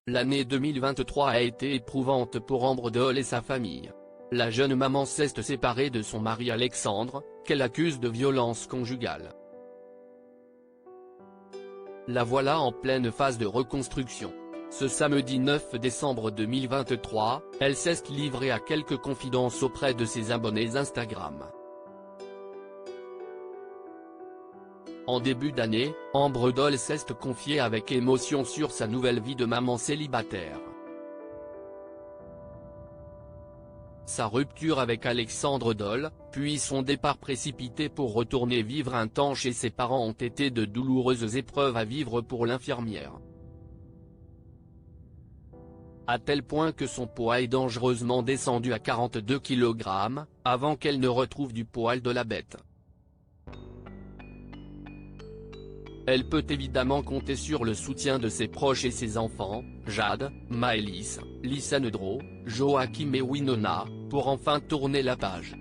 L'année 2023 a été éprouvante pour Ambre Doll et sa famille. La jeune maman s'est séparée de son mari Alexandre, qu'elle accuse de violence conjugale. La voilà en pleine phase de reconstruction. Ce samedi 9 décembre 2023, elle s'est livrée à quelques confidences auprès de ses abonnés Instagram. En début d'année, Ambre Doll s'est confiée avec émotion sur sa nouvelle vie de maman célibataire. Sa rupture avec Alexandre Doll, puis son départ précipité pour retourner vivre un temps chez ses parents ont été de douloureuses épreuves à vivre pour l'infirmière. À tel point que son poids est dangereusement descendu à 42 kg, avant qu'elle ne retrouve du poil de la bête. Elle peut évidemment compter sur le soutien de ses proches et ses enfants, Jade, Maëlys, Lisandro, Joachim et Winona, pour enfin tourner la page.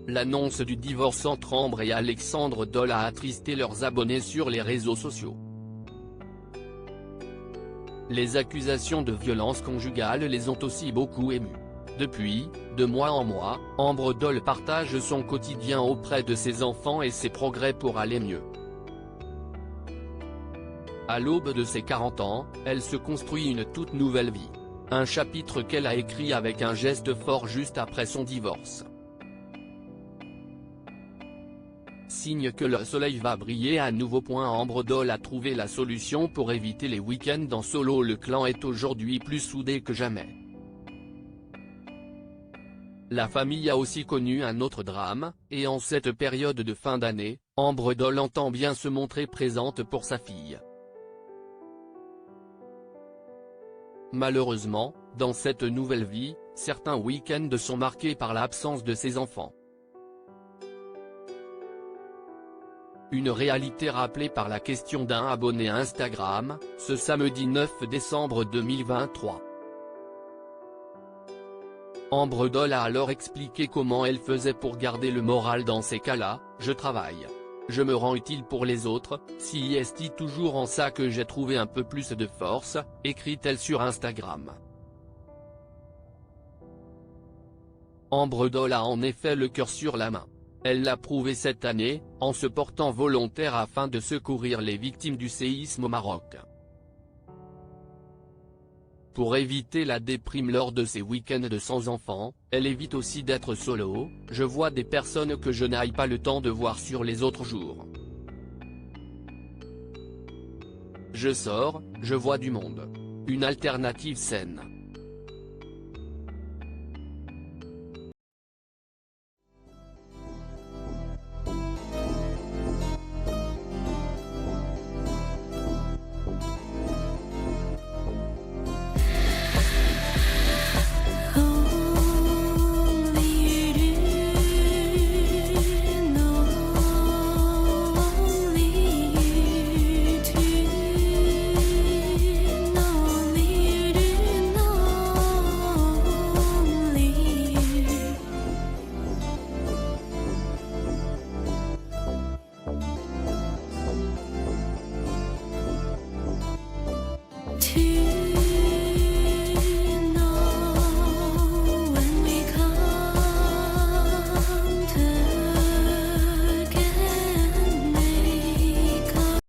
L'annonce du divorce entre Ambre et Alexandre Doll a attristé leurs abonnés sur les réseaux sociaux. Les accusations de violence conjugale les ont aussi beaucoup émus. Depuis, de mois en mois, Ambre Doll partage son quotidien auprès de ses enfants et ses progrès pour aller mieux. À l'aube de ses 40 ans, elle se construit une toute nouvelle vie. Un chapitre qu'elle a écrit avec un geste fort juste après son divorce. Signe que le soleil va briller à nouveau. Ambre Doll a trouvé la solution pour éviter les week-ends en solo. Le clan est aujourd'hui plus soudé que jamais. La famille a aussi connu un autre drame, et en cette période de fin d'année, Ambre Doll entend bien se montrer présente pour sa fille. Malheureusement, dans cette nouvelle vie, certains week-ends sont marqués par l'absence de ses enfants. Une réalité rappelée par la question d'un abonné Instagram, ce samedi 9 décembre 2023. Ambre Doll a alors expliqué comment elle faisait pour garder le moral dans ces cas-là. « Je travaille. Je me rends utile pour les autres, si est toujours en ça que j'ai trouvé un peu plus de force », écrit-elle sur Instagram. Ambre Doll a en effet le cœur sur la main. Elle l'a prouvé cette année, en se portant volontaire afin de secourir les victimes du séisme au Maroc. Pour éviter la déprime lors de ces week-ends sans enfants, elle évite aussi d'être solo. « Je vois des personnes que je n'aille pas le temps de voir sur les autres jours. Je sors, je vois du monde. Une alternative saine.